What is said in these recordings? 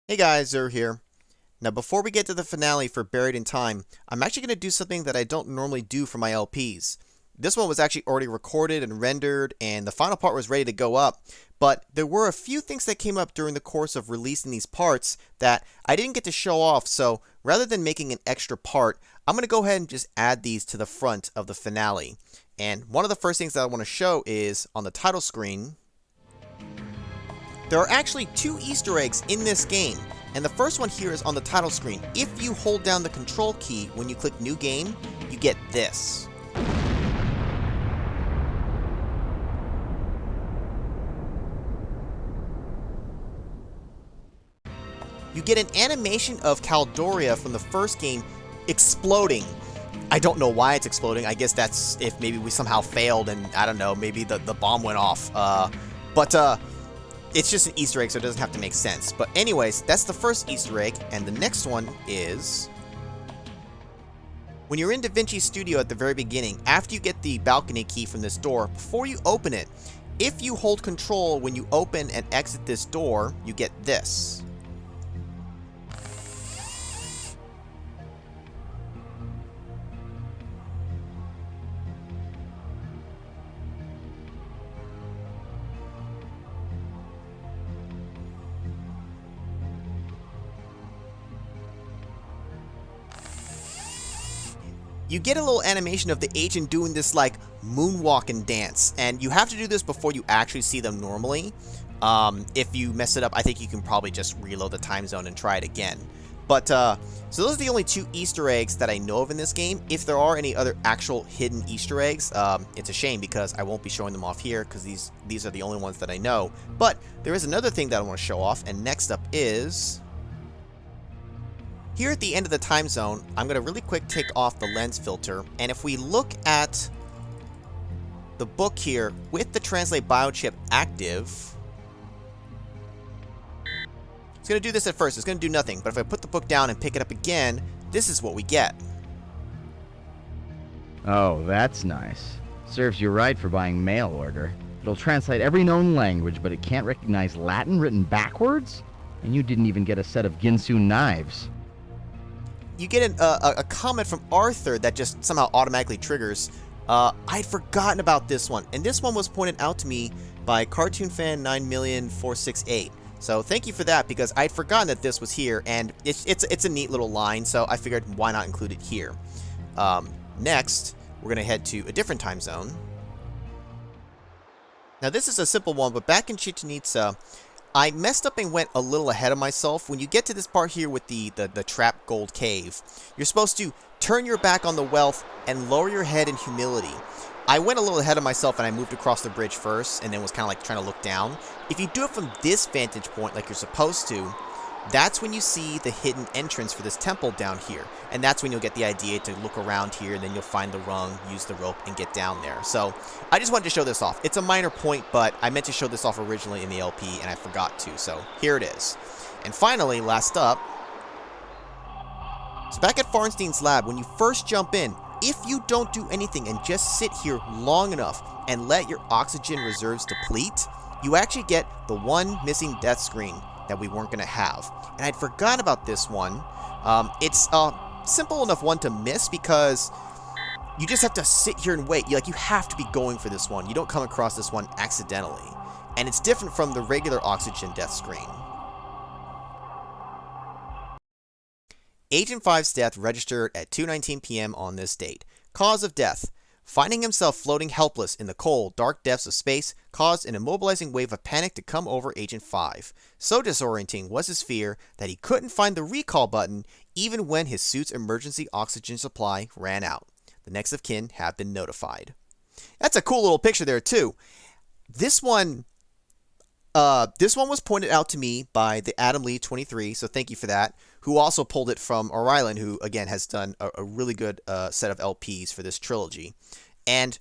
Hey guys, Zer here. Now before we get to the finale for Buried in Time, I'm actually going to do something that I don't normally do for my LPs. This one was actually already recorded and rendered, and the final part was ready to go up, but there were a few things that came up during the course of releasing these parts that I didn't get to show off, so rather than making an extra part, I'm going to go ahead and just add these to the front of the finale. And one of the first things that I want to show is on the title screen. There are actually two Easter eggs in this game, and the first one here is on the title screen. If you hold down the control key when you click New Game, you get this. You get an animation of Caldoria from the first game exploding. I don't know why it's exploding. I guess that's if maybe we somehow failed and, I don't know, maybe the bomb went off. But it's just an Easter egg, so it doesn't have to make sense. But anyways, that's the first Easter egg, and the next one is when you're in DaVinci Studio at the very beginning, after you get the balcony key from this door, before you open it, if you hold control when you open and exit this door, you get this. You get a little animation of the agent doing this like moonwalking dance, and you have to do this before you actually see them normally. If you mess it up, I think you can probably just reload the time zone and try it again. But so those are the only two Easter eggs that I know of in this game. If there are any other actual hidden Easter eggs, it's a shame because I won't be showing them off here because these are the only ones that I know. But there is another thing that I want to show off, and next up is here at the end of the time zone, I'm going to really quick take off the lens filter, and if we look at the book here with the Translate Biochip active, it's going to do this at first. It's going to do nothing, but if I put the book down and pick it up again, this is what we get. Oh, that's nice. Serves you right for buying mail order. It'll translate every known language, but it can't recognize Latin written backwards? And you didn't even get a set of Ginsu knives. You get a comment from Arthur that just somehow automatically triggers. I'd forgotten about this one, and this one was pointed out to me by Cartoon Fan 9,468. So thank you for that, because I'd forgotten that this was here, and it's a neat little line, so I figured why not include it here. Next, we're going to head to a different time zone. Now this is a simple one, but back in Chichen Itza, I messed up and went a little ahead of myself. When you get to this part here with the trap gold cave, you're supposed to turn your back on the wealth and lower your head in humility. I went a little ahead of myself and I moved across the bridge first and then was kind of like trying to look down. If you do it from this vantage point like you're supposed to, that's when you see the hidden entrance for this temple down here. And that's when you'll get the idea to look around here, and then you'll find the rung, use the rope, and get down there. So I just wanted to show this off. It's a minor point, but I meant to show this off originally in the LP, and I forgot to. So here it is. And finally, last up, so back at Farnstein's lab, when you first jump in, if you don't do anything and just sit here long enough and let your oxygen reserves deplete, you actually get the one missing death screen that we weren't going to have. And I'd forgotten about this one. It's a simple enough one to miss because you just have to sit here and wait. You have to be going for this one. You don't come across this one accidentally. And it's different from the regular oxygen death screen. Agent 5's death registered at 2:19 p.m. on this date. Cause of death: finding himself floating helpless in the cold, dark depths of space caused an immobilizing wave of panic to come over Agent 5. So disorienting was his fear that he couldn't find the recall button even when his suit's emergency oxygen supply ran out. The next of kin have been notified. That's a cool little picture there too. This one was pointed out to me by the Adam Lee 23, so thank you for that, who also pulled it from O'Reilly, who again has done a really good set of LPs for this trilogy. And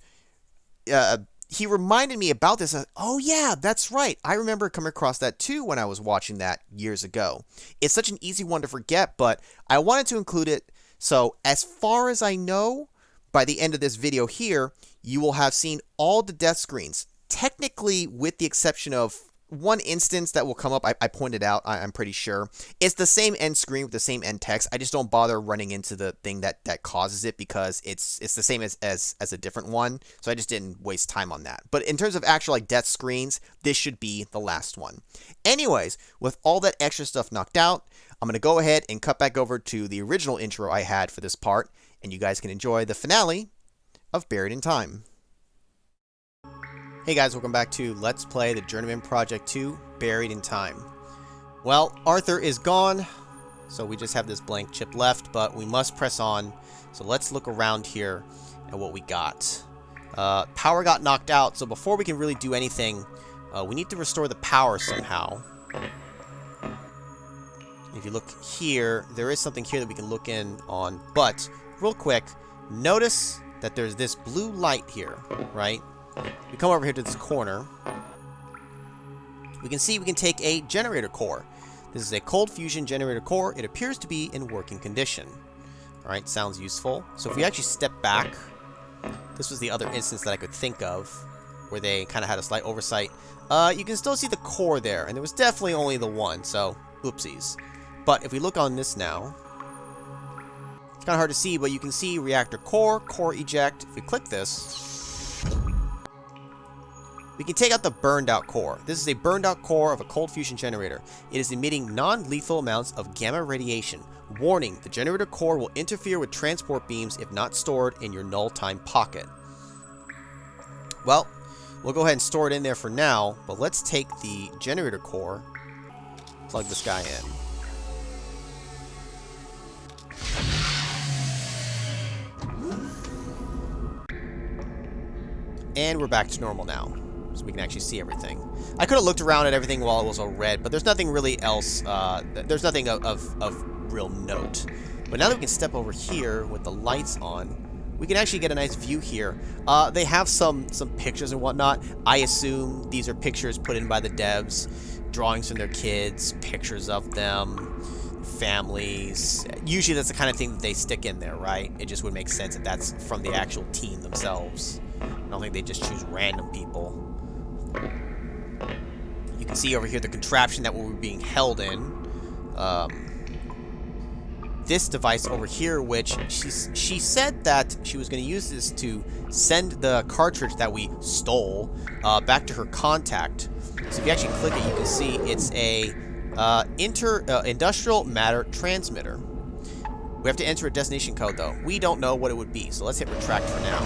he reminded me about this. Oh yeah, that's right. I remember coming across that too when I was watching that years ago. It's such an easy one to forget, but I wanted to include it. So as far as I know, by the end of this video here, you will have seen all the death screens. Technically, with the exception of one instance that will come up. I pointed out. I'm pretty sure it's the same end screen with the same end text. I just don't bother running into the thing that causes it because it's the same as a different one. So I just didn't waste time on that. But in terms of actual like death screens, this should be the last one. Anyways, with all that extra stuff knocked out, I'm gonna go ahead and cut back over to the original intro I had for this part, and you guys can enjoy the finale of Buried in Time. Hey guys, welcome back to Let's Play the Journeyman Project 2, Buried in Time. Well, Arthur is gone, so we just have this blank chip left, but we must press on. So let's look around here at what we got. Power got knocked out, so before we can really do anything, we need to restore the power somehow. If you look here, there is something here that we can look in on, but real quick, notice that there's this blue light here, right? We come over here to this corner. We can see we can take a generator core. This is a cold fusion generator core. It appears to be in working condition. Alright, sounds useful. So if we actually step back, this was the other instance that I could think of where they kind of had a slight oversight. You can still see the core there, and there was definitely only the one, so oopsies. But if we look on this now, it's kind of hard to see, but you can see reactor core, core eject. If we click this, we can take out the burned out core. This is a burned out core of a cold fusion generator. It is emitting non-lethal amounts of gamma radiation. Warning, the generator core will interfere with transport beams if not stored in your null time pocket. Well, we'll go ahead and store it in there for now, but let's take the generator core, plug this guy in. And we're back to normal now. So we can actually see everything. I could have looked around at everything while it was all red, but there's nothing really else, there's nothing of real note. But now that we can step over here with the lights on, we can actually get a nice view here. They have some pictures and whatnot. I assume these are pictures put in by the devs, drawings from their kids, pictures of them, families. Usually that's the kind of thing that they stick in there, right? It just would make sense if that's from the actual team themselves. I don't think they just choose random people. You can see over here the contraption that we're being held in. This device over here, which she said that she was going to use this to send the cartridge that we stole back to her contact. So if you actually click it, you can see it's a industrial matter transmitter. We have to enter a destination code, though. We don't know what it would be, so let's hit retract for now.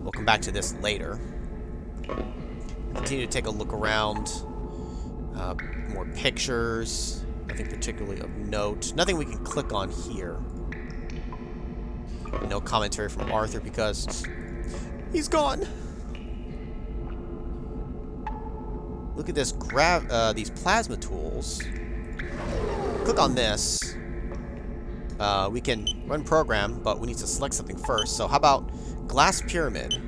We'll come back to this later. Continue to take a look around. More pictures. Nothing particularly of note. Nothing we can click on here. No commentary from Arthur because he's gone. Look at this. These plasma tools. Click on this. We can run program, but we need to select something first. So how about glass pyramid?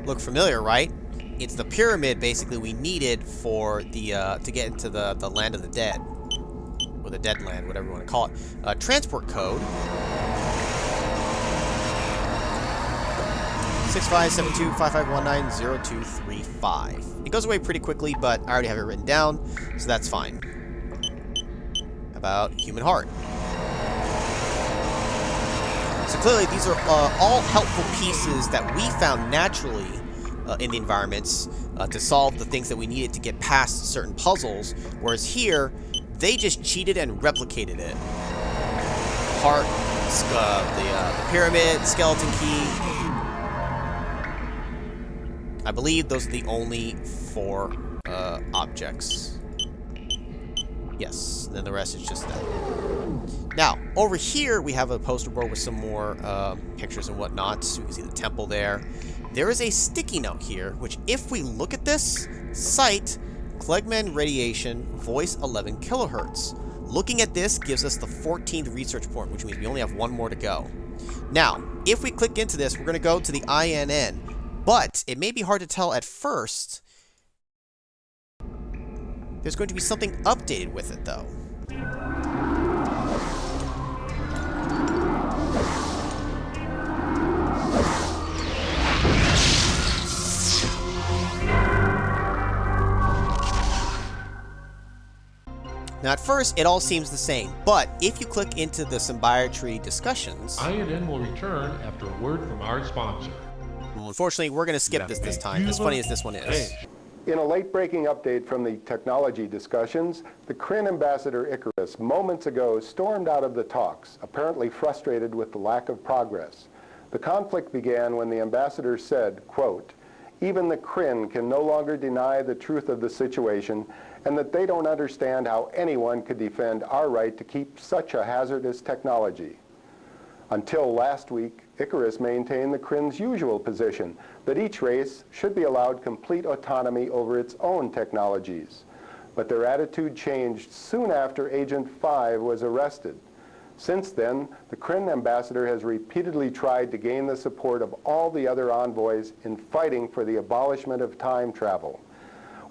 Look familiar, right? It's the pyramid basically we needed for the to get into the land of the dead, or the dead land, whatever you want to call it. Transport code 657255190235. It goes away pretty quickly, but I already have it written down, so that's fine. About human heart. So clearly these are all helpful pieces that we found naturally in the environments to solve the things that we needed to get past certain puzzles, whereas here, they just cheated and replicated it. Heart, the pyramid, skeleton key. I believe those are the only 4 objects. Yes, then the rest is just that. Now, over here, we have a poster board with some more pictures and whatnot. So you can see the temple there. There is a sticky note here, which if we look at this, site, Klegman radiation, voice 11 kilohertz. Looking at this gives us the 14th research point, which means we only have 1 more to go. Now, if we click into this, we're going to go to the INN. But it may be hard to tell at first. There's going to be something updated with it, though. Now at first, it all seems the same, but if you click into the Symbiotry discussions... INN will return after a word from our sponsor. Well, unfortunately, we're going to skip this time, as funny as this one is. In a late-breaking update from the technology discussions, the Kryn ambassador Icarus moments ago stormed out of the talks, apparently frustrated with the lack of progress. The conflict began when the ambassador said, quote, "Even the Kryn can no longer deny the truth of the situation and that they don't understand how anyone could defend our right to keep such a hazardous technology." Until last week, Icarus maintained the Kryn's usual position, that each race should be allowed complete autonomy over its own technologies. But their attitude changed soon after Agent 5 was arrested. Since then, the Kryn ambassador has repeatedly tried to gain the support of all the other envoys in fighting for the abolishment of time travel.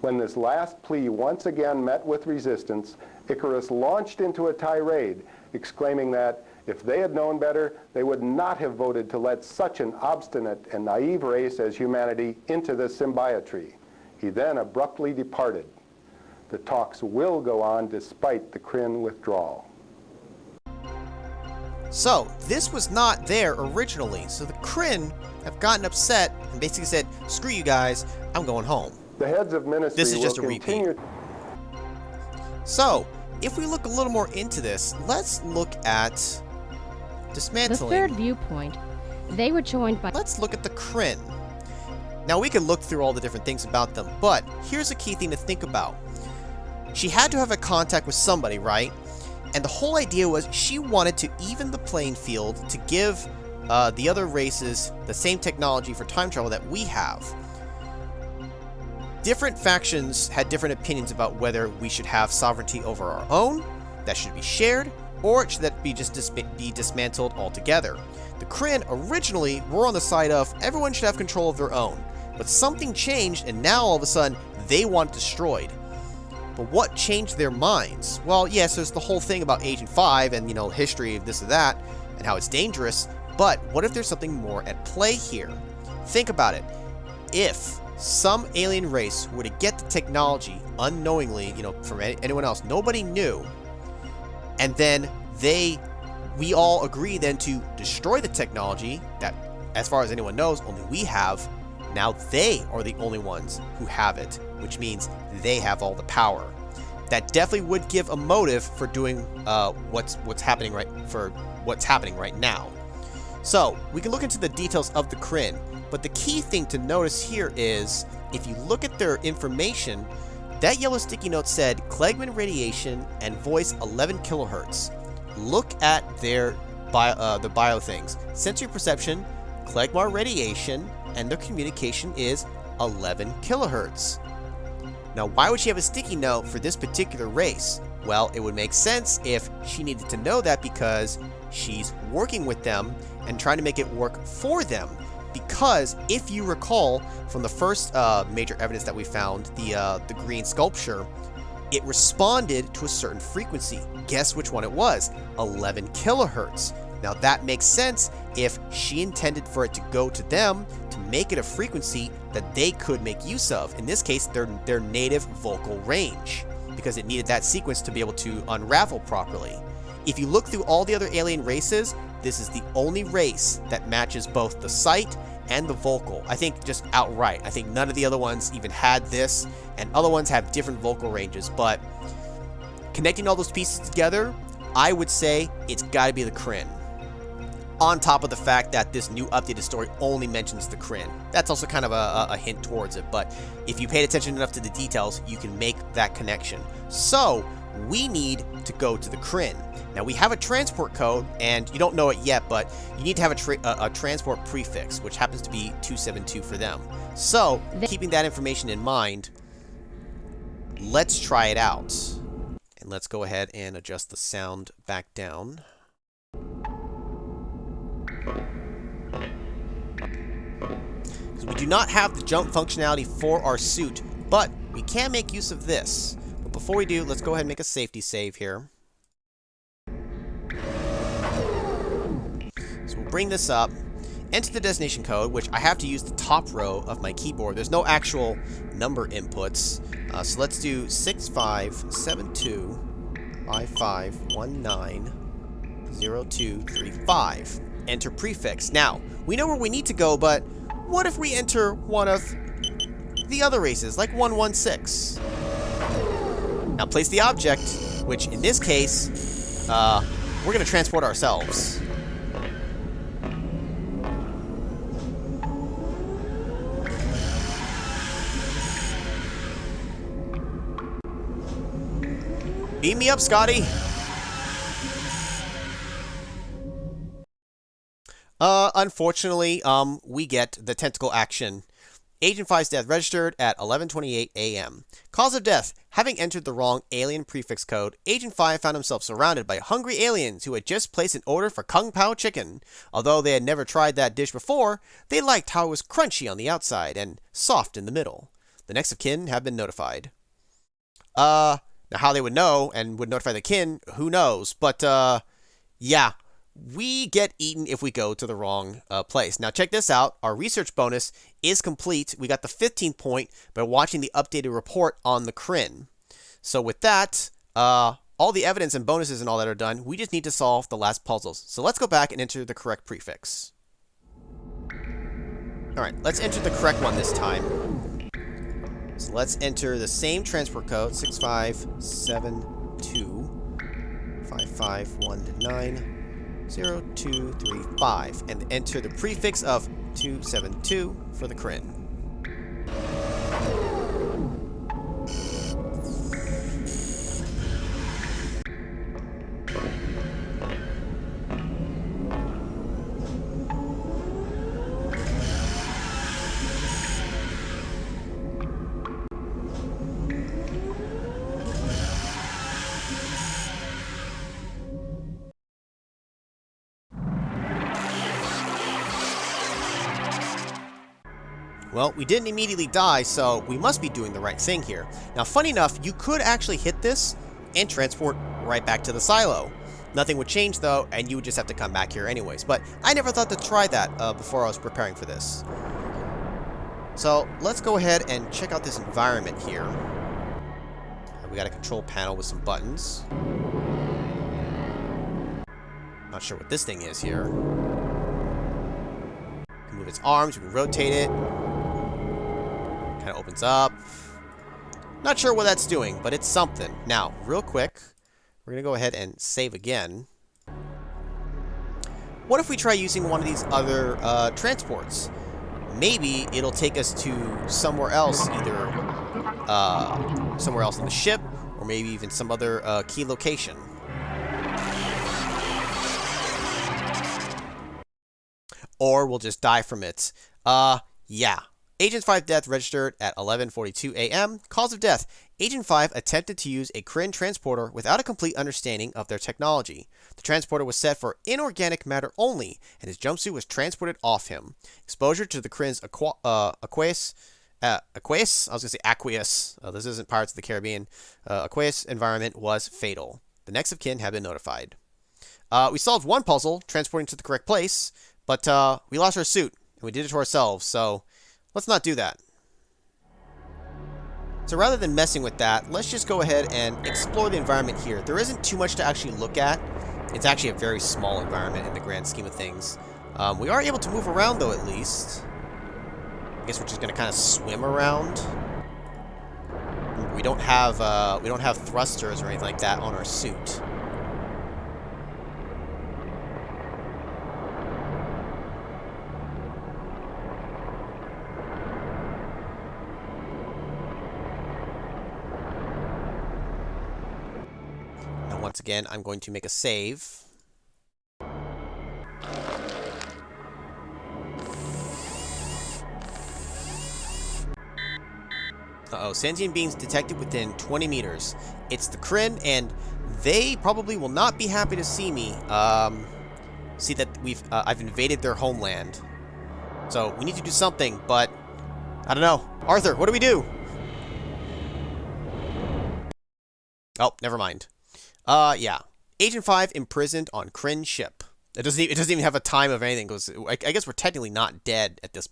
When this last plea once again met with resistance, Icarus launched into a tirade, exclaiming that if they had known better, they would not have voted to let such an obstinate and naive race as humanity into the Symbiotry. He then abruptly departed. The talks will go on despite the Kryn withdrawal. So, this was not there originally, so the Kryn have gotten upset and basically said, screw you guys, I'm going home. The heads of ministry This is just a will repeat. continue. So, if we look a little more into this, let's look at dismantling. The third viewpoint, they were joined by... Let's look at the Kryn. Now, we can look through all the different things about them, but here's a key thing to think about. She had to have a contact with somebody, right? And the whole idea was she wanted to even the playing field to give the other races the same technology for time travel that we have. Different factions had different opinions about whether we should have sovereignty over our own, that should be shared, or should that be just be dismantled altogether. The Kryn originally were on the side of everyone should have control of their own, but something changed and now all of a sudden they want it destroyed. But what changed their minds? Well, yes, there's the whole thing about Agent 5 and, history of this or that, and how it's dangerous, but what if there's something more at play here? Think about it. If some alien race were to get the technology unknowingly, from anyone else, nobody knew, and then we all agree then to destroy the technology that, as far as anyone knows, only we have. Now they are the only ones who have it, which means they have all the power. That definitely would give a motive for doing what's happening right now. So we can look into the details of the Kryn, but the key thing to notice here is if you look at their information, that yellow sticky note said Klegman radiation and voice 11 kilohertz. Look at their the bio things. Sensory perception, Klegmar radiation, and their communication is 11 kilohertz. Now, why would she have a sticky note for this particular race? Well, it would make sense if she needed to know that because she's working with them and trying to make it work for them. Because if you recall from the first major evidence that we found, the green sculpture, it responded to a certain frequency. Guess which one it was? 11 kilohertz. Now that makes sense if she intended for it to go to them to make it a frequency that they could make use of. In this case, their native vocal range, because it needed that sequence to be able to unravel properly. If you look through all the other alien races, this is the only race that matches both the sight and the vocal. I think just outright. I think none of the other ones even had this, and other ones have different vocal ranges, but connecting all those pieces together, I would say it's got to be the Kryn. On top of the fact that this new updated story only mentions the Kryn. That's also kind of a hint towards it, but if you paid attention enough to the details, you can make that connection. So, we need to go to the Kryn. Now, we have a transport code, and you don't know it yet, but you need to have a transport prefix, which happens to be 272 for them. So, keeping that information in mind, let's try it out. And let's go ahead and adjust the sound back down. We do not have the jump functionality for our suit, but we can make use of this. But before we do, let's go ahead and make a safety save here. So we'll bring this up, enter the destination code, which I have to use the top row of my keyboard. There's no actual number inputs. So let's do 6572 55190235. Enter prefix. Now, we know where we need to go, but what if we enter one of the other races, like 116? Now place the object, which in this case, we're going to transport ourselves. Beam me up, Scotty! Unfortunately, we get the tentacle action. Agent 5's death registered at 11:28 a.m. Cause of death: having entered the wrong alien prefix code, Agent 5 found himself surrounded by hungry aliens who had just placed an order for Kung Pao chicken. Although they had never tried that dish before, they liked how it was crunchy on the outside and soft in the middle. The next of kin have been notified. Now how they would know and would notify the kin, who knows? But, yeah. We get eaten if we go to the wrong place. Now check this out. Our research bonus is complete. We got the 15th point by watching the updated report on the Kryn. So with that, all the evidence and bonuses and all that are done. We just need to solve the last puzzles. So let's go back and enter the correct prefix. Alright, let's enter the correct one this time. So let's enter the same transport code, 657255190235, and enter the prefix of 272 for the Kryn. Well, we didn't immediately die, so we must be doing the right thing here. Now, funny enough, you could actually hit this and transport right back to the silo. Nothing would change, though, and you would just have to come back here anyways. But I never thought to try that before I was preparing for this. So, let's go ahead and check out this environment here. We got a control panel with some buttons. Not sure what this thing is here. We can move its arms, we can rotate it. Kind of opens up. Not sure what that's doing, but it's something. Now, real quick, we're going to go ahead and save again. What if we try using one of these other transports? Maybe it'll take us to somewhere else, either somewhere else in the ship, or maybe even some other key location. Or we'll just die from it. Yeah. Agent 5 death registered at 11:42 a.m. Cause of death: Agent 5 attempted to use a Kryn transporter without a complete understanding of their technology. The transporter was set for inorganic matter only, and his jumpsuit was transported off him. Exposure to the Kryn's aqueous, I was going to say aqueous, this isn't Pirates of the Caribbean, aqueous environment was fatal. The next of kin have been notified. We solved one puzzle, transporting to the correct place, but we lost our suit, and we did it to ourselves, so let's not do that. So rather than messing with that, let's just go ahead and explore the environment here. There isn't too much to actually look at. It's actually a very small environment in the grand scheme of things. We are able to move around, though, at least. I guess we're just going to kind of swim around. We don't have thrusters or anything like that on our suit. Once again, I'm going to make a save. Uh-oh, sentient beings detected within 20 meters. It's the Kryn, and they probably will not be happy to see me. See that I've invaded their homeland. So we need to do something, but I don't know. Arthur, what do we do? Oh, never mind. Yeah. Agent 5 imprisoned on Kryn ship. It doesn't even have a time of anything. Because I guess we're technically not dead at this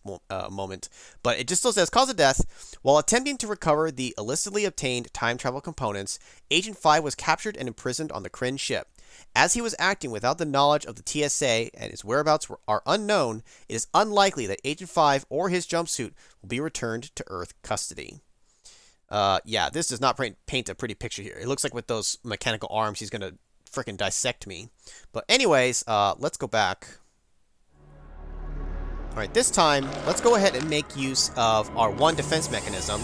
moment, but it just still says cause of death. While attempting to recover the illicitly obtained time travel components, Agent 5 was captured and imprisoned on the Kryn ship. As he was acting without the knowledge of the TSA and his whereabouts are unknown, it is unlikely that Agent 5 or his jumpsuit will be returned to Earth custody. Yeah, this does not paint a pretty picture here. It looks like with those mechanical arms, he's gonna freaking dissect me. But anyways, let's go back. Alright, this time, let's go ahead and make use of our one defense mechanism.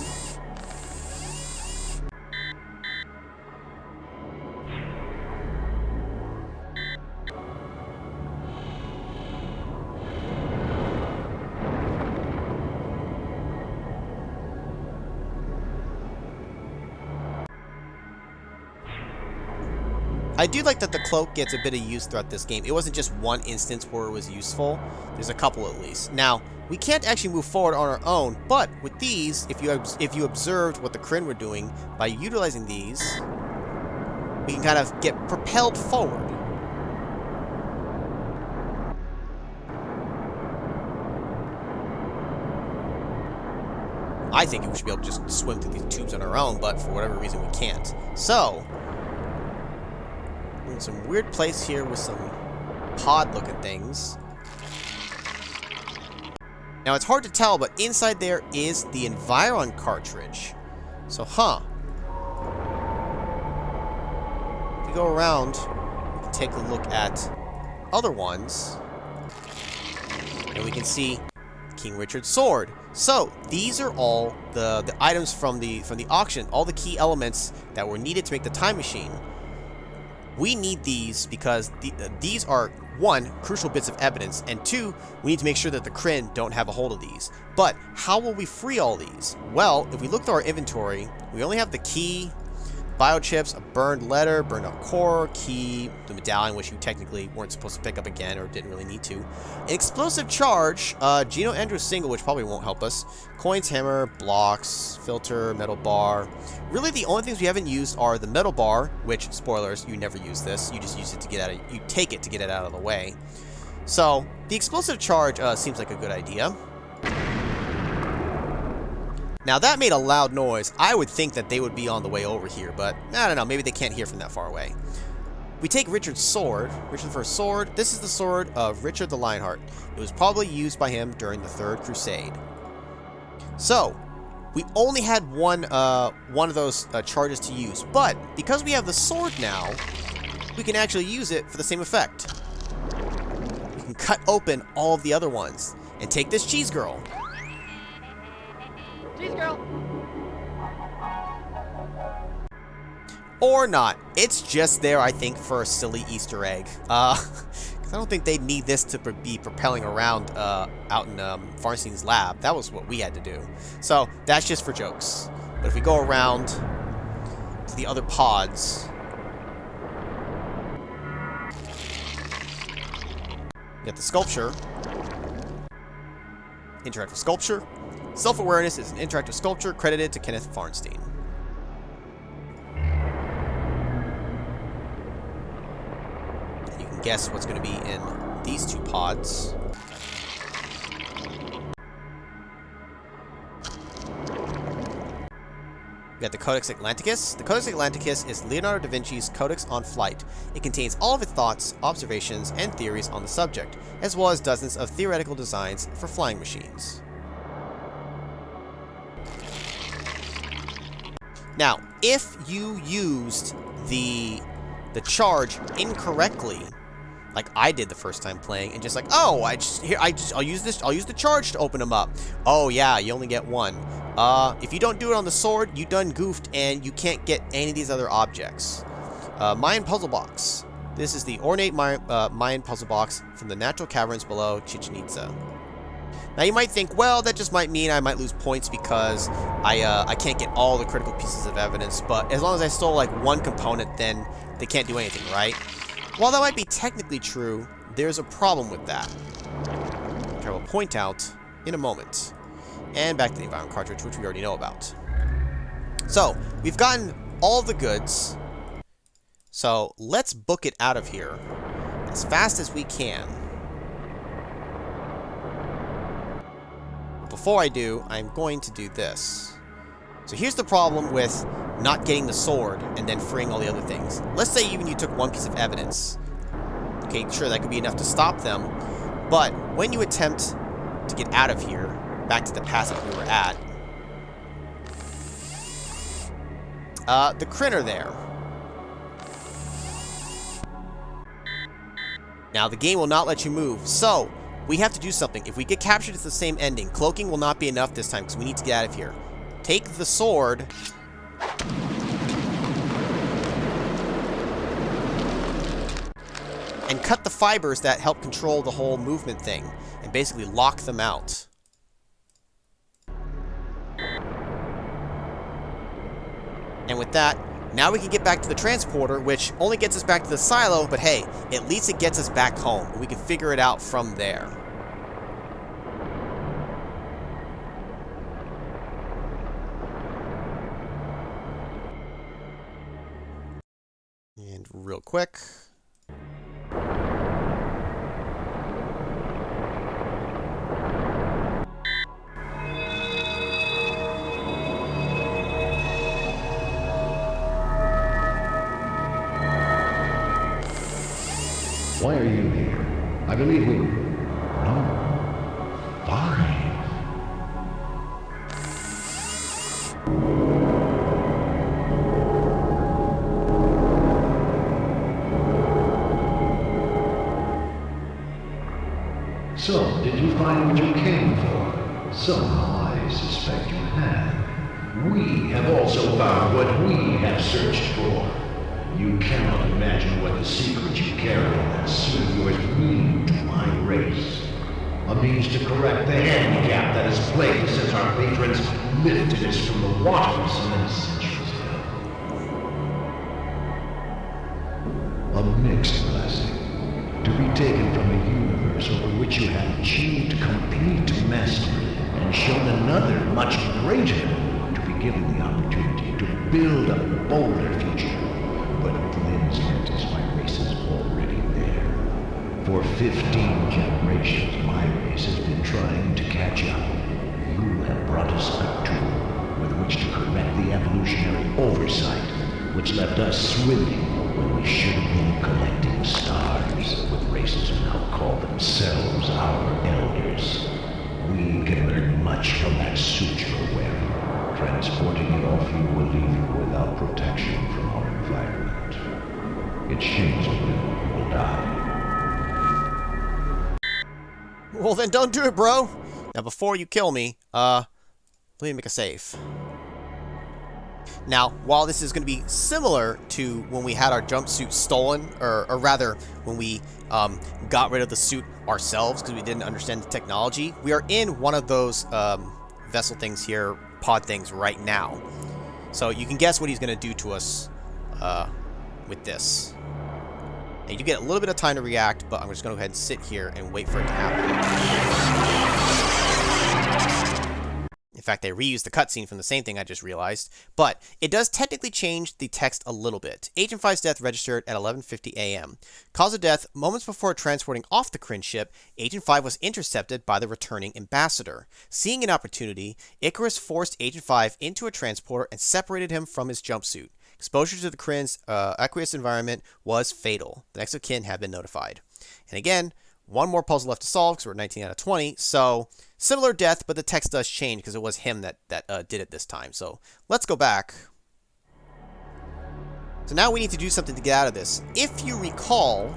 I do like that the cloak gets a bit of use throughout this game. It wasn't just one instance where it was useful. There's a couple at least. Now, we can't actually move forward on our own, but with these, if you observed what the Kryn were doing, by utilizing these, we can kind of get propelled forward. I think we should be able to just swim through these tubes on our own, but for whatever reason we can't. So, we're in some weird place here with some pod-looking things. Now, it's hard to tell, but inside there is the Environ cartridge. So, if we go around, we can take a look at other ones. And we can see King Richard's sword. So, these are all the items from the auction, all the key elements that were needed to make the time machine. We need these because these are, one, crucial bits of evidence, and two, we need to make sure that the Kryn don't have a hold of these. But how will we free all these? Well, if we look through our inventory, we only have the key, biochips, a burned letter, burned out core, key, the medallion, which you technically weren't supposed to pick up again or didn't really need to. An explosive charge, Geno Andrews single, which probably won't help us. Coins, hammer, blocks, filter, metal bar. Really, the only things we haven't used are the metal bar, which, spoilers, you never use this. You just use it to get out of, you take it to get it out of the way. So, the explosive charge seems like a good idea. Now, that made a loud noise. I would think that they would be on the way over here, but I don't know. Maybe they can't hear from that far away. We take Richard's sword. Richard the First sword. This is the sword of Richard the Lionheart. It was probably used by him during the Third Crusade. So, we only had one of those charges to use, but because we have the sword now, we can actually use it for the same effect. We can cut open all of the other ones and take this cheese girl. Cheese girl. Or not. It's just there, I think, for a silly Easter egg. 'Cause I don't think they need this to be propelling around out in Farstein's lab. That was what we had to do. So, that's just for jokes. But if we go around to the other pods, we got the sculpture. Interactive sculpture. Self-awareness is an interactive sculpture credited to Kenneth Farnstein. And you can guess what's going to be in these two pods. We got the Codex Atlanticus. The Codex Atlanticus is Leonardo da Vinci's Codex on Flight. It contains all of its thoughts, observations, and theories on the subject, as well as dozens of theoretical designs for flying machines. Now, if you used the charge incorrectly, like I did the first time playing, and just like, oh, I'll use the charge to open them up. Oh yeah, you only get one. If you don't do it on the sword, you done goofed, and you can't get any of these other objects. Mayan puzzle box. This is the ornate Mayan puzzle box from the natural caverns below Chichen Itza. Now you might think, well, that just might mean I might lose points because I can't get all the critical pieces of evidence, but as long as I stole like one component, then they can't do anything, right? While that might be technically true, there's a problem with that, which I will point out in a moment. And back to the Environment cartridge, which we already know about. So, we've gotten all the goods, so let's book it out of here. as fast as we can. Before I do, I'm going to do this. So here's the problem with not getting the sword and then freeing all the other things. Let's say even you took one piece of evidence. Okay, sure, that could be enough to stop them. But when you attempt to get out of here, back to the passage we were at, the Kryn are there. Now, the game will not let you move, so we have to do something. If we get captured, it's the same ending. Cloaking will not be enough this time, because we need to get out of here. Take the sword. And cut the fibers that help control the whole movement thing. And basically lock them out. And with that, now we can get back to the transporter, which only gets us back to the silo, but hey, at least it gets us back home. And we can figure it out from there. And real quick. Why are you here? I believe we... No. 5. So, did you find what you came for? Somehow I suspect you have. We have also found what we have searched for. You cannot imagine what the secret you carry in that suit of yours mean to my race. A means to correct the handicap that has plagued us since our patrons lifted us from the waters so many centuries ago. A mixed blessing, to be taken from a universe over which you have achieved complete mastery and shown another much greater to be given the opportunity to build a bolder future. But Lynn's is my race is already there. For 15 generations, my race has been trying to catch up. You have brought us a tool with which to correct the evolutionary oversight, which left us swimming when we should have been collecting stars with races who now call themselves our elders. We can learn much from that suit you're wearing. Transporting it off you will leave you without protection from our environment. It shames you, you will die. Well then don't do it, bro! Now before you kill me, let me make a save. Now, while this is going to be similar to when we had our jumpsuit stolen, or rather, when we got rid of the suit ourselves because we didn't understand the technology, we are in one of those vessel things here, pod things right now. So you can guess what he's going to do to us with this. And you get a little bit of time to react, but I'm just going to go ahead and sit here and wait for it to happen. In fact, they reused the cutscene from the same thing I just realized, but it does technically change the text a little bit. Agent 5's death registered at 11:50 a.m. Cause of death: moments before transporting off the Kryn ship, Agent 5 was intercepted by the returning ambassador. Seeing an opportunity, Icarus forced Agent 5 into a transporter and separated him from his jumpsuit. Exposure to the Kryn's aqueous environment was fatal. The next of kin have been notified. And again, one more puzzle left to solve because we're 19 out of 20, so similar death, but the text does change because it was him that did it this time. So let's go back. So now we need to do something to get out of this. If you recall,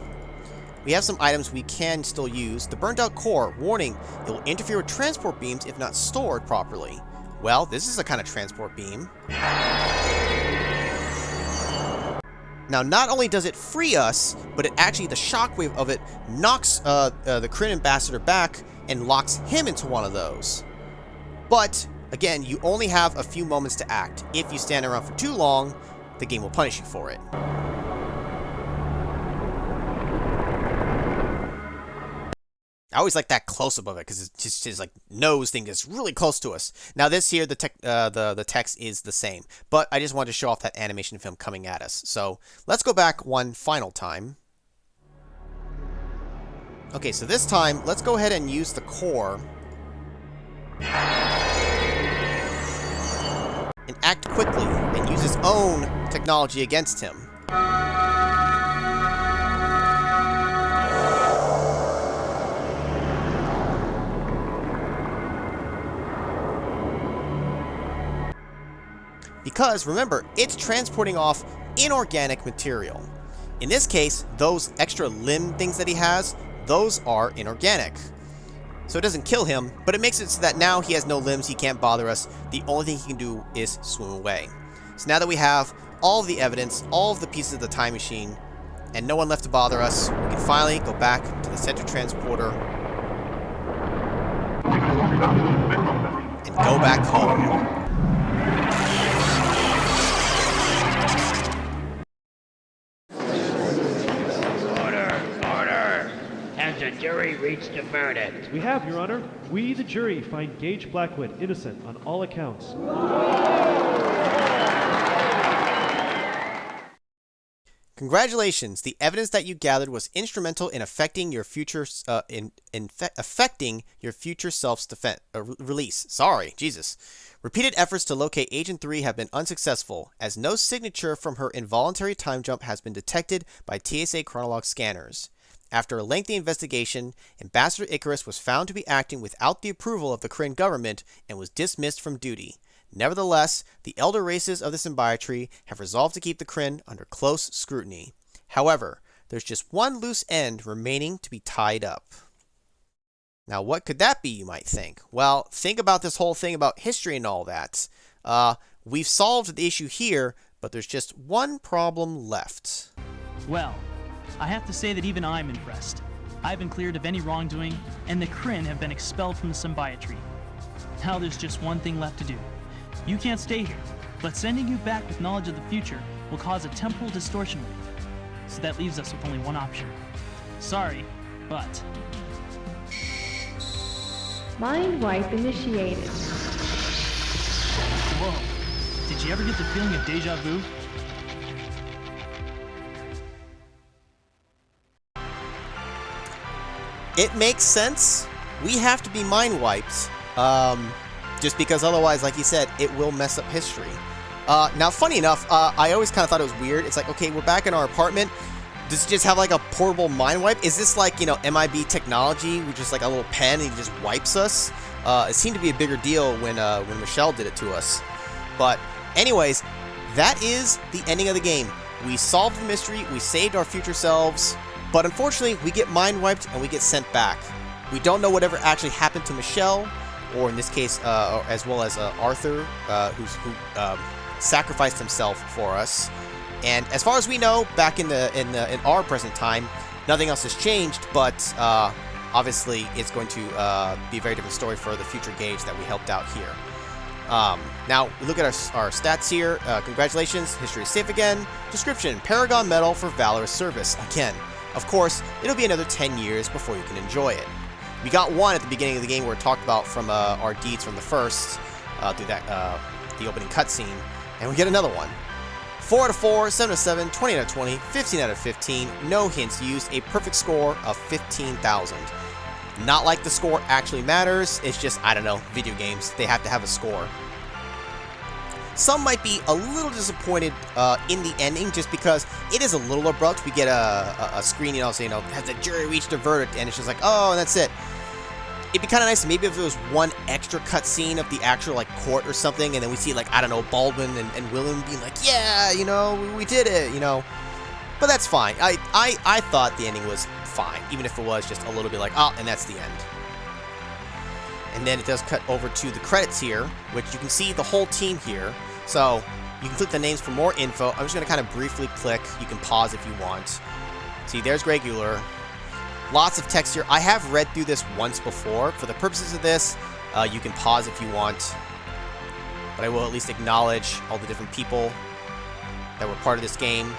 we have some items we can still use. The burned out core, warning, it will interfere with transport beams if not stored properly. Well, this is a kind of transport beam. Now, not only does it free us, but it actually, the shockwave of it knocks the Kryn ambassador back and locks him into one of those. But, again, you only have a few moments to act. If you stand around for too long, the game will punish you for it. I always like that close-up of it because it's just his like nose thing is really close to us. Now this here, the text is the same, but I just wanted to show off that animation film coming at us. So let's go back one final time. Okay, so this time, let's go ahead and use the core. And act quickly, and use his own technology against him. Because, remember, it's transporting off inorganic material. In this case, those extra limb things that he has, those are inorganic. So it doesn't kill him, but it makes it so that now he has no limbs, he can't bother us. The only thing he can do is swim away. So now that we have all of the evidence, all of the pieces of the time machine, and no one left to bother us, we can finally go back to the center transporter and go back home. Has the jury reached a verdict? We have, Your Honor. We, the jury, find Gage Blackwood innocent on all accounts. Congratulations! The evidence that you gathered was instrumental in affecting your future, affecting your future self-defense release. Sorry, Jesus. Repeated efforts to locate Agent 3 have been unsuccessful, as no signature from her involuntary time jump has been detected by TSA chronolog scanners. After a lengthy investigation, Ambassador Icarus was found to be acting without the approval of the Kryn government and was dismissed from duty. Nevertheless, the elder races of the Symbiotree have resolved to keep the Kryn under close scrutiny. However, there's just one loose end remaining to be tied up. Now, what could that be, you might think? Well, think about this whole thing about history and all that. We've solved the issue here, but there's just one problem left. Well, I have to say that even I'm impressed. I've been cleared of any wrongdoing, and the Kryn have been expelled from the Symbiotree. Now there's just one thing left to do. You can't stay here, but sending you back with knowledge of the future will cause a temporal distortion wave. So that leaves us with only one option. Sorry, but... Mind wipe initiated. Whoa. Did you ever get the feeling of deja vu? It makes sense. We have to be mind wiped. Just because otherwise, like you said, it will mess up history. Now, funny enough, I always kind of thought it was weird. It's like, okay, we're back in our apartment. Does it just have like a portable mind wipe? Is this like, MIB technology with just like a little pen and he just wipes us? It seemed to be a bigger deal when Michelle did it to us. But anyways, that is the ending of the game. We solved the mystery, we saved our future selves, but unfortunately, we get mind wiped and we get sent back. We don't know whatever actually happened to Michelle, or in this case, as well as Arthur, who sacrificed himself for us. And as far as we know, back in our present time, nothing else has changed. But obviously, it's going to be a very different story for the future Gage that we helped out here. Now, we look at our stats here. Congratulations, history is safe again. Description, Paragon Medal for valorous service. Again, of course, it'll be another 10 years before you can enjoy it. We got one at the beginning of the game where it talked about from our deeds from the first, through that the opening cutscene, and we get another one. 4 out of 4, 7 out of 7, 20 out of 20, 15 out of 15, no hints used, a perfect score of 15,000. Not like the score actually matters, it's just, I don't know, video games, they have to have a score. Some might be a little disappointed in the ending just because it is a little abrupt. We get a screen, saying, has the jury reached a verdict? And it's just like, oh, and that's it. It'd be kind of nice maybe if there was one extra cutscene of the actual, court or something, and then we see, I don't know, Baldwin and William being like, yeah, we did it, But that's fine. I thought the ending was fine, even if it was just a little bit and that's the end. And then it does cut over to the credits here, which you can see the whole team here. So you can click the names for more info. I'm just going to kind of briefly click. You can pause if you want. See, there's Greg Euler. Lots of text here. I have read through this once before. For the purposes of this, you can pause if you want. But I will at least acknowledge all the different people that were part of this game.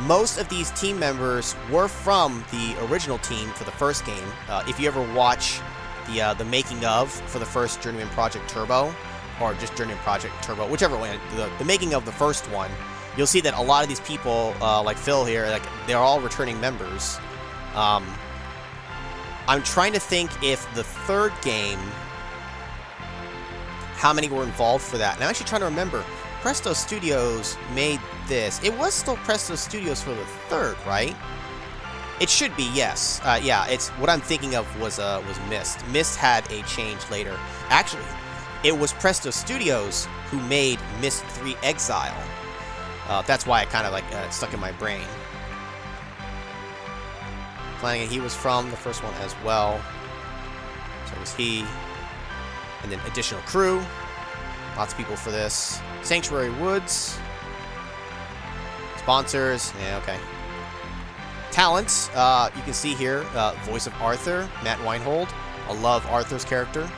Most of these team members were from the original team for the first game. If you ever watch the making of for the first Journeyman Project Turbo, or just Journeyman Project Turbo, whichever one, the making of the first one, you'll see that a lot of these people, like Phil here, they're all returning members. I'm trying to think if the third game, how many were involved for that. And I'm actually trying to remember. Presto Studios made this. It was still Presto Studios for the third, right? It should be, yes. Yeah, it's what I'm thinking of was Myst. Myst had a change later. Actually, it was Presto Studios who made Myst 3 Exile. That's why it kind of like stuck in my brain. Flanagan, he was from the first one as well. So was he. And then additional crew. Lots of people for this. Sanctuary Woods. Sponsors. Yeah, okay. Talents. You can see here, voice of Arthur, Matt Weinhold. I love Arthur's character.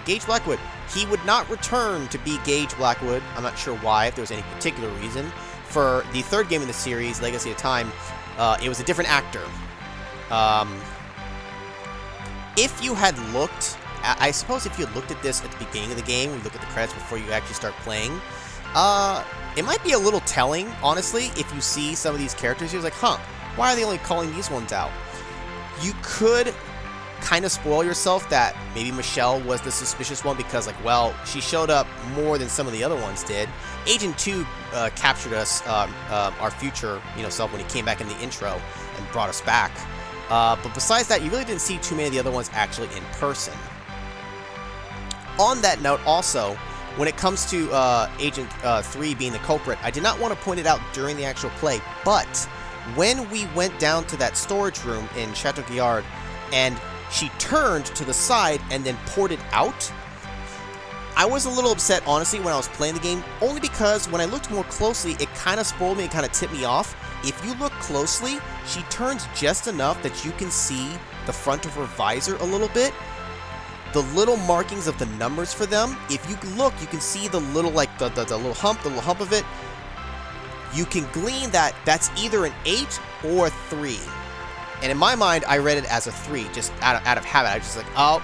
Gage Blackwood. He would not return to be Gage Blackwood. I'm not sure why, if there was any particular reason. For the third game in the series, Legacy of Time, it was a different actor. If you had looked... I suppose if you looked at this at the beginning of the game, you look at the credits before you actually start playing, it might be a little telling, honestly, if you see some of these characters. You're like, huh, why are they only calling these ones out? You could kind of spoil yourself that maybe Michelle was the suspicious one because, like, well, she showed up more than some of the other ones did. Agent 2 captured us, our future, self when he came back in the intro and brought us back. But besides that, you really didn't see too many of the other ones actually in person. On that note, also, when it comes to Agent 3 being the culprit, I did not want to point it out during the actual play, but when we went down to that storage room in Chateau Gaillard, and she turned to the side and then ported out, I was a little upset, honestly, when I was playing the game, only because when I looked more closely, it kind of spoiled me and kind of tipped me off. If you look closely, she turns just enough that you can see the front of her visor a little bit. The little markings of the numbers for them, if you look, you can see the little, like, the little hump of it. You can glean that that's either an 8 or a 3. And in my mind, I read it as a 3, just out of habit. I was just like, oh,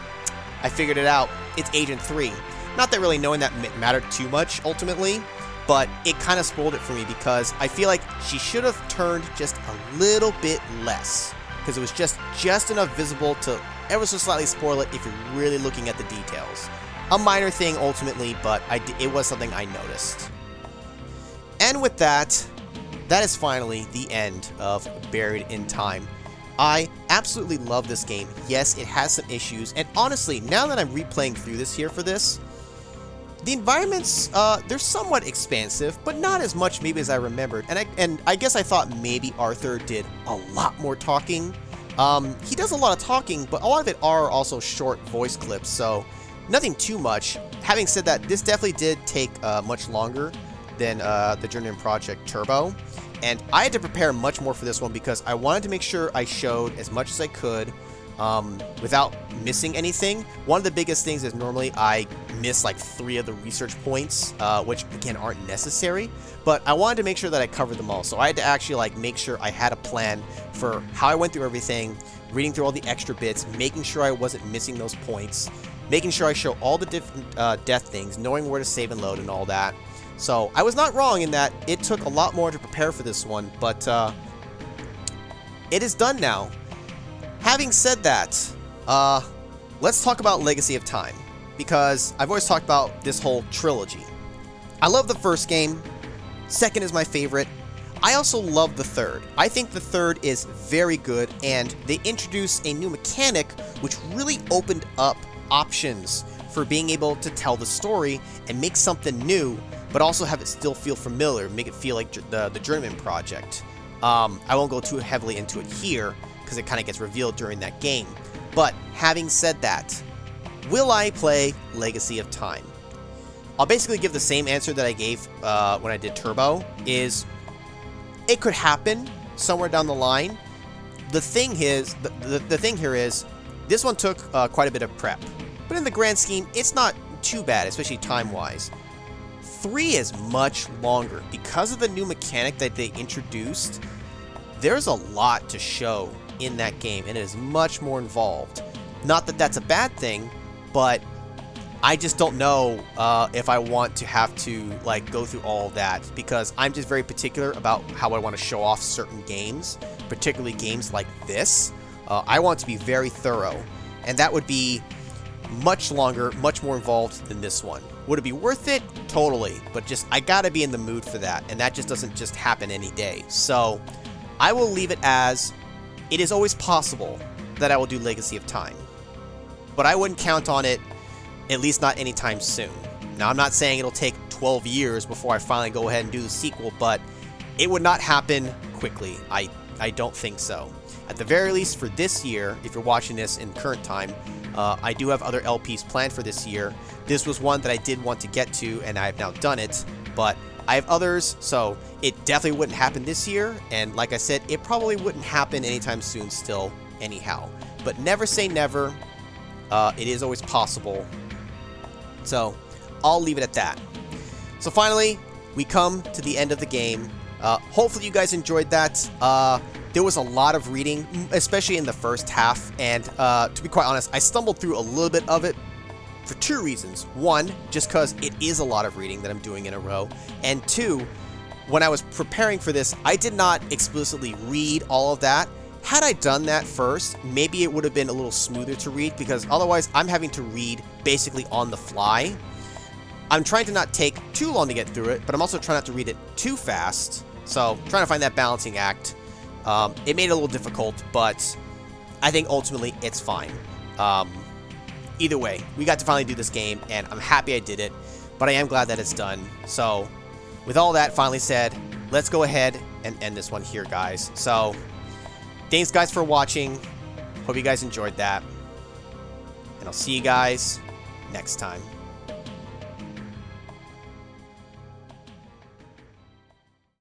I figured it out. It's Agent 3. Not that really knowing that mattered too much, ultimately, but it kind of spoiled it for me because I feel like she should have turned just a little bit less. Because it was just enough visible to ever so slightly spoil it if you're really looking at the details. A minor thing ultimately, but it was something I noticed. And with that, that is finally the end of Buried in Time. I absolutely love this game. Yes, it has some issues, and honestly, now that I'm replaying through this here for this, the environments, they're somewhat expansive, but not as much maybe as I remembered. And I guess I thought maybe Arthur did a lot more talking. He does a lot of talking, but a lot of it are also short voice clips, so nothing too much. Having said that, this definitely did take much longer than the Journeyman Project Turbo, and I had to prepare much more for this one because I wanted to make sure I showed as much as I could without missing anything. One of the biggest things is normally I miss like 3 of the research points, which again aren't necessary, but I wanted to make sure that I covered them all. So I had to actually like make sure I had a plan for how I went through everything, reading through all the extra bits, making sure I wasn't missing those points, making sure I show all the different death things, knowing where to save and load and all that. So I was not wrong in that it took a lot more to prepare for this one, but it is done now. Having said that, let's talk about Legacy of Time, because I've always talked about this whole trilogy. I love the first game, second is my favorite. I also love the third. I think the third is very good, and they introduced a new mechanic which really opened up options for being able to tell the story and make something new, but also have it still feel familiar, make it feel like the Journeyman Project. I won't go too heavily into it here, because it kind of gets revealed during that game. But having said that, will I play Legacy of Time? I'll basically give the same answer that I gave when I did Turbo, is it could happen somewhere down the line. The thing is, the thing here is, this one took quite a bit of prep. But in the grand scheme, it's not too bad, especially time-wise. 3 is much longer. Because of the new mechanic that they introduced, there's a lot to show in that game, and it is much more involved. Not that that's a bad thing, but I just don't know if I want to have to like go through all of that, because I'm just very particular about how I want to show off certain games, particularly games like this. I want to be very thorough, and that would be much longer, much more involved than this one. Would it be worth it? Totally, but just I gotta be in the mood for that, and that just doesn't just happen any day. So I will leave it as it is always possible that I will do Legacy of Time, but I wouldn't count on it, at least not anytime soon. Now, I'm not saying it'll take 12 years before I finally go ahead and do the sequel, but it would not happen quickly. I don't think so. At the very least for this year, if you're watching this in current time, I do have other LPs planned for this year. This was one that I did want to get to, and I have now done it, but I have others, so it definitely wouldn't happen this year, and like I said, it probably wouldn't happen anytime soon still, anyhow. But never say never. It is always possible. So I'll leave it at that. So finally, we come to the end of the game. Hopefully you guys enjoyed that. There was a lot of reading, especially in the first half, and to be quite honest, I stumbled through a little bit of it for two reasons. One, just because it is a lot of reading that I'm doing in a row, and two, when I was preparing for this, I did not explicitly read all of that. Had I done that first, maybe it would have been a little smoother to read, because otherwise I'm having to read basically on the fly. I'm trying to not take too long to get through it, but I'm also trying not to read it too fast, so trying to find that balancing act. It made it a little difficult, but I think ultimately it's fine. Either way, we got to finally do this game, and I'm happy I did it, but I am glad that it's done. So, with all that finally said, let's go ahead and end this one here, guys. So, thanks guys for watching. Hope you guys enjoyed that, and I'll see you guys next time.